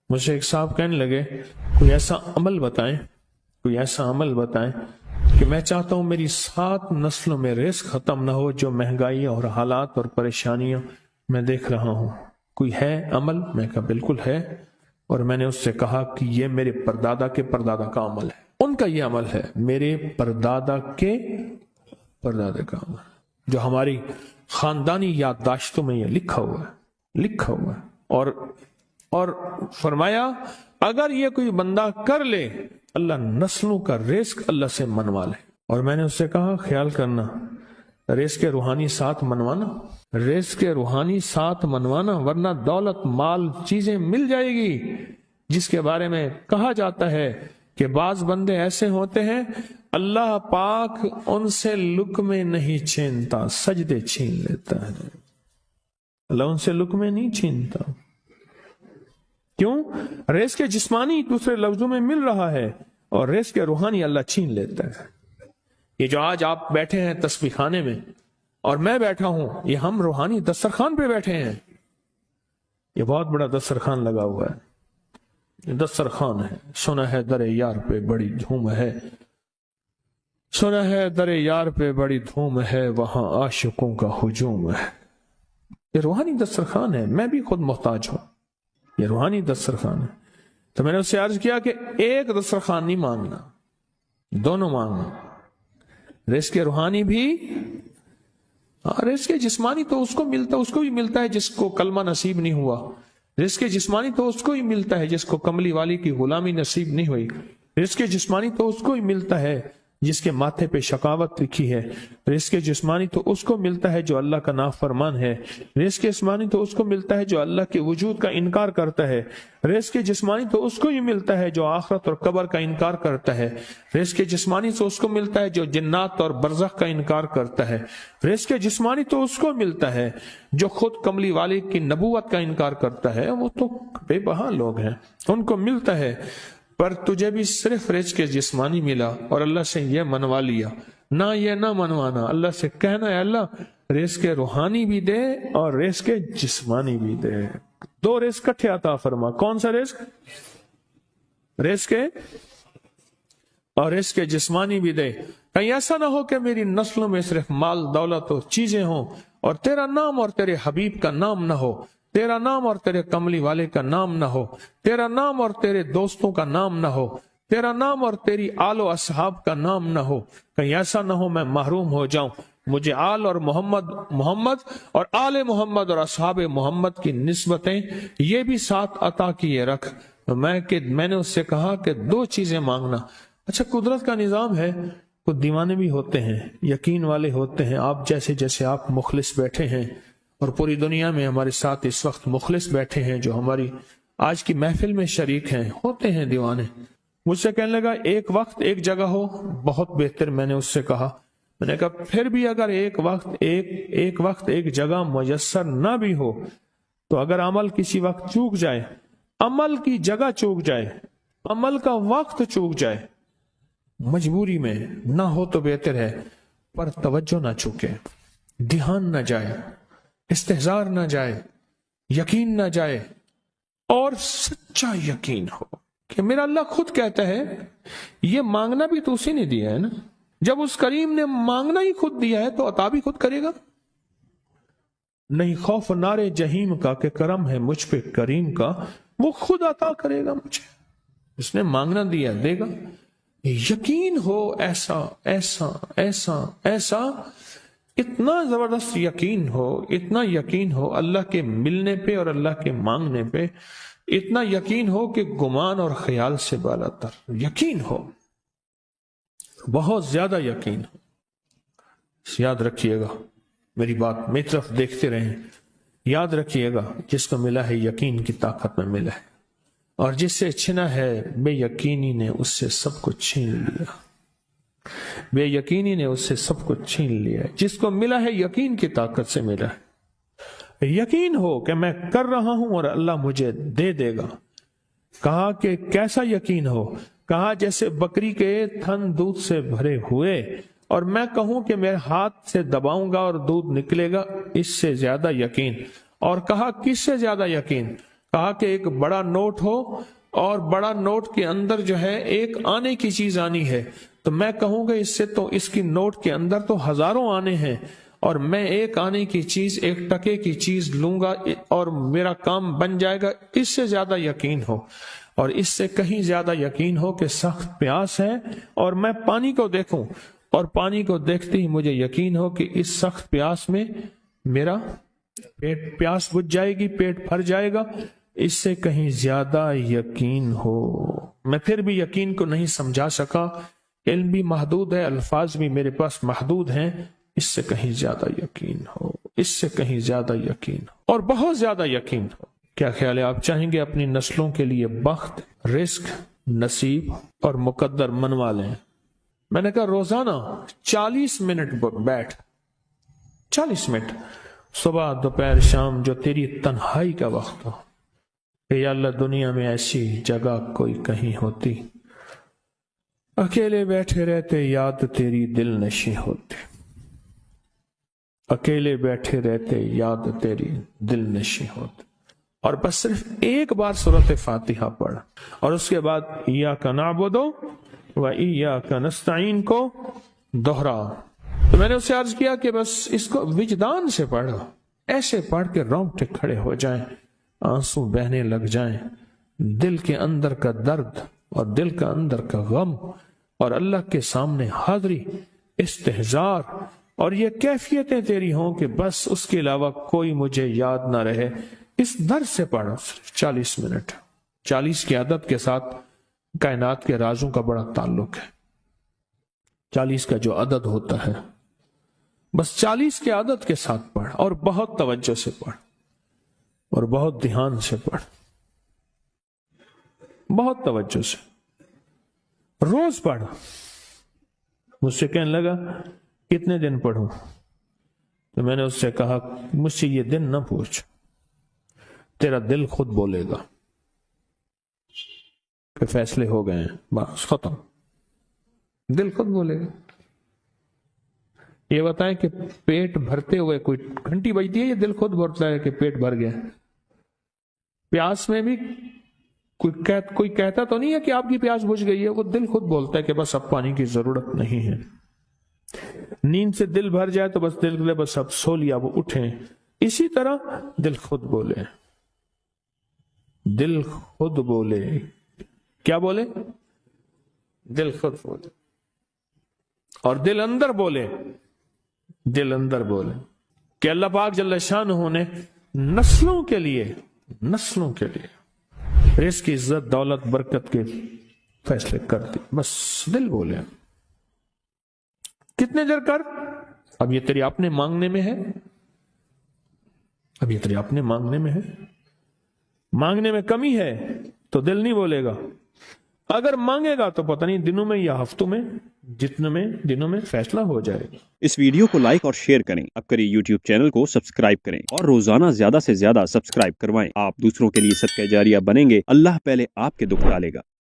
مجھے ایک صاحب کہنے لگے کوئی ایسا عمل بتائیں کہ میں چاہتا ہوں میری 7 نسلوں میں رزق ختم نہ ہو، جو مہنگائی اور حالات اور پریشانیاں میں دیکھ رہا ہوں، کوئی ہے عمل؟ میں کہا بالکل ہے، اور میں نے اس سے کہا کہ یہ میرے پردادا کے پردادا کا عمل ہے، ان کا یہ عمل ہے، میرے پردادا کے پردادا کا عمل، جو ہماری خاندانی یادداشتوں میں یہ لکھا ہوا ہے، اور فرمایا اگر یہ کوئی بندہ کر لے اللہ نسلوں کا رزق اللہ سے منوا لے۔ اور میں نے اس سے کہا خیال کرنا، رزق روحانی ساتھ منوانا، ورنہ دولت مال چیزیں مل جائے گی، جس کے بارے میں کہا جاتا ہے کہ بعض بندے ایسے ہوتے ہیں اللہ پاک ان سے لقمے نہیں چھینتا، سجدے چھین لیتا ہے۔ اللہ ان سے لقمے نہیں چھینتا، کیوں؟ رزق جسمانی دوسرے لفظوں میں مل رہا ہے، اور رزق روحانی اللہ چھین لیتا ہے۔ یہ جو آج آپ بیٹھے ہیں تسبیح خانے میں اور میں بیٹھا ہوں، یہ ہم روحانی دسترخوان پہ بیٹھے ہیں۔ یہ بہت بڑا دسترخوان لگا ہوا ہے، یہ دسترخوان ہے۔ سنا ہے در یار پہ بڑی دھوم ہے، سنا ہے در یار پہ بڑی دھوم ہے، وہاں عاشقوں کا ہجوم ہے۔ یہ روحانی دسترخوان ہے، میں بھی خود محتاج ہوں، یہ روحانی دسترخوان ہے۔ تو میں نے اس سے عرض کیا کہ ایک دسترخوان نہیں مانگنا، دونوں مانگنا، رزق روحانی بھی، رزق جسمانی تو اس کو بھی ملتا ہے جس کو کلمہ نصیب نہیں ہوا، رزق جسمانی تو اس کو ہی ملتا ہے جس کو کملی والی کی غلامی نصیب نہیں ہوئی، رزق جسمانی تو اس کو ہی ملتا ہے جس کے ماتھے پہ شقاوت لکھی ہے، رزق جسمانی تو اس کو ملتا ہے جو اللہ کا نافرمان ہے، رزق جسمانی تو اس کو ملتا ہے جو اللہ کے وجود کا انکار کرتا ہے، رزق جسمانی تو اس کو ہی ملتا ہے جو آخرت اور قبر کا انکار کرتا ہے، رزق جسمانی تو اس کو ملتا ہے جو جنات اور برزخ کا انکار کرتا ہے، رزق جسمانی تو اس کو ملتا ہے جو خود کملی والے کی نبوت کا انکار کرتا ہے، وہ تو بے بہا لوگ ہیں، ان کو ملتا ہے۔ پر تجھے بھی صرف رزق جسمانی ملا اور اللہ سے یہ منوا لیا، نہ یہ نہ منوانا، اللہ سے کہنا ہے اللہ رزق روحانی بھی دے اور رزق جسمانی بھی دے، 2 رزق کٹھے عطا فرما۔ کون سا رزق؟ رزق اور رزق جسمانی بھی دے۔ کہیں ایسا نہ ہو کہ میری نسلوں میں صرف مال دولت اور چیزیں ہوں اور تیرا نام اور تیرے حبیب کا نام نہ ہو، تیرا نام اور تیرے کملی والے کا نام نہ ہو، تیرا نام اور تیرے دوستوں کا نام نہ ہو، تیرا نام اور تیری آل و اصحاب کا نام نہ ہو۔ کہیں ایسا نہ ہو میں محروم ہو جاؤں، مجھے آل اور محمد اور آل محمد اور اصحاب محمد کی نسبتیں یہ بھی ساتھ عطا کیے رکھ۔ میں نے اس سے کہا کہ 2 چیزیں مانگنا۔ اچھا قدرت کا نظام ہے، کچھ دیوانے بھی ہوتے ہیں، یقین والے ہوتے ہیں، آپ جیسے آپ مخلص بیٹھے ہیں، اور پوری دنیا میں ہمارے ساتھ اس وقت مخلص بیٹھے ہیں جو ہماری آج کی محفل میں شریک ہیں، ہوتے ہیں دیوانے۔ مجھ سے کہنے لگا ایک وقت ایک جگہ ہو بہت بہتر۔ میں نے اس سے کہا، میں نے کہا پھر بھی اگر ایک وقت ایک جگہ میسر نہ بھی ہو تو اگر عمل کسی وقت چوک جائے، عمل کی جگہ چوک جائے، عمل کا وقت چوک جائے، مجبوری میں نہ ہو تو بہتر ہے، پر توجہ نہ چوکے، دھیان نہ جائے، استحضار نہ جائے، یقین نہ جائے، اور سچا یقین ہو کہ میرا اللہ خود کہتا ہے یہ مانگنا بھی تو اسی نے دیا ہے نا، جب اس کریم نے مانگنا ہی خود دیا ہے تو عطا بھی خود کرے گا۔ نہیں خوف نار جہیم کا کہ کرم ہے مجھ پہ کریم کا، وہ خود عطا کرے گا مجھے، اس نے مانگنا دیا دے گا۔ یقین ہو ایسا ایسا ایسا ایسا، اتنا زبردست یقین ہو، اتنا یقین ہو اللہ کے ملنے پہ اور اللہ کے مانگنے پہ، اتنا یقین ہو کہ گمان اور خیال سے بالا تر یقین ہو، بہت زیادہ یقین ہو۔ یاد رکھیے گا میری بات، میری طرف دیکھتے رہیں، یاد رکھیے گا جس کو ملا ہے یقین کی طاقت میں ملا ہے، اور جس سے چھنا ہے بے یقینی نے اس سے سب کچھ چھین لیا، بے یقینی نے اس سے سب کچھ چھین لیا ہے۔ جس کو ملا ہے یقین کی طاقت سے ملا ہے، یقین ہو کہ میں کر رہا ہوں اور اللہ مجھے دے دے گا۔ کہا کہ کیسا یقین ہو؟ کہا جیسے بکری کے تھن دودھ سے بھرے ہوئے اور میں کہوں کہ میرے ہاتھ سے دباؤں گا اور دودھ نکلے گا، اس سے زیادہ یقین۔ اور کہا کس سے زیادہ یقین؟ کہا کہ ایک بڑا نوٹ ہو اور بڑا نوٹ کے اندر جو ہے ایک آنے کی چیز آنی ہے، تو میں کہوں گا اس سے تو اس کی نوٹ کے اندر تو ہزاروں آنے ہیں، اور میں ایک آنے کی چیز، ایک ٹکے کی چیز لوں گا اور میرا کام بن جائے گا۔ اس سے زیادہ یقین ہو، اور اس سے کہیں زیادہ یقین ہو کہ سخت پیاس ہے اور میں پانی کو دیکھوں، اور پانی کو دیکھتے ہی مجھے یقین ہو کہ اس سخت پیاس میں میرا پیاس بجھ جائے گی، پیٹ بھر جائے گا، اس سے کہیں زیادہ یقین ہو۔ میں پھر بھی یقین کو نہیں سمجھا سکا، علم بھی محدود ہے، الفاظ بھی میرے پاس محدود ہیں، اس سے کہیں زیادہ یقین ہو، اس سے کہیں زیادہ یقین ہو، اور بہت زیادہ یقین ہو۔ کیا خیال ہے؟ آپ چاہیں گے اپنی نسلوں کے لیے بخت، رزق، نصیب اور مقدر منوا لیں؟ میں نے کہا روزانہ 40 منٹ بیٹھ، 40 منٹ صبح دوپہر شام، جو تیری تنہائی کا وقت ہو، کہ یا اللہ دنیا میں ایسی جگہ کوئی کہیں ہوتی، اکیلے بیٹھے رہتے یاد تیری دل نشیں ہوتی، اکیلے بیٹھے رہتے یاد تیری دل نشیں ہوتی، اور بس صرف ایک بار سورۃ فاتحہ پڑھ، اور اس کے بعد ایاک نعبد و ایاک نستعین کو دوہرا۔ تو میں نے اسے عرض کیا کہ بس اس کو وجدان سے پڑھو، ایسے پڑھ کے رونگٹے کھڑے ہو جائیں، آنسو بہنے لگ جائیں، دل کے اندر کا درد اور دل کا اندر کا غم اور اللہ کے سامنے حاضری، استحضار، اور یہ کیفیتیں تیری ہوں کہ بس اس کے علاوہ کوئی مجھے یاد نہ رہے۔ اس درد سے پڑھو صرف 40 منٹ۔ 40 کی عدد کے ساتھ کائنات کے رازوں کا بڑا تعلق ہے۔ 40 کا جو عدد ہوتا ہے، بس 40 کے عدد کے ساتھ پڑھ، اور بہت توجہ سے پڑھ، اور بہت دھیان سے پڑھ، بہت توجہ سے روز پڑھ۔ مجھ سے کہنے لگا کتنے دن پڑھوں؟ تو میں نے اس سے کہا مجھ سے یہ دن نہ پوچھ، تیرا دل خود بولے گا کہ فیصلے ہو گئے ہیں، بس ختم، دل خود بولے گا۔ یہ بتائیں کہ پیٹ بھرتے ہوئے کوئی گھنٹی بجتی ہے، یہ دل خود بولتا ہے کہ پیٹ بھر گیا۔ پیاس میں بھی کوئی کہتا تو نہیں ہے کہ آپ کی پیاس بجھ گئی ہے، وہ دل خود بولتا ہے کہ بس اب پانی کی ضرورت نہیں ہے۔ نیند سے دل بھر جائے تو بس دل بس اب سو لیا، وہ اٹھیں۔ اسی طرح دل خود بولے، دل خود بولے، کیا بولے؟ دل خود بولے، اور دل اندر بولے، دل اندر بولے کہ اللہ پاک جل شانہ نے نسلوں کے لیے رزق، عزت، دولت، برکت کے فیصلے کر دی، بس دل بولے۔ کتنے دیر کر؟ اب یہ تیری اپنے مانگنے میں ہے، اب یہ تیری اپنے مانگنے میں ہے۔ مانگنے میں کمی ہے تو دل نہیں بولے گا، اگر مانگے گا تو پتہ نہیں دنوں میں یا ہفتوں میں، جتنے میں دنوں میں فیصلہ ہو جائے گا۔ اس ویڈیو کو لائک اور شیئر کریں، اب کریں یوٹیوب چینل کو سبسکرائب کریں، اور روزانہ زیادہ سے زیادہ سبسکرائب کروائیں۔ آپ دوسروں کے لیے صدقہ جاریہ بنیں گے، اللہ پہلے آپ کے دکھ ڈالے گا۔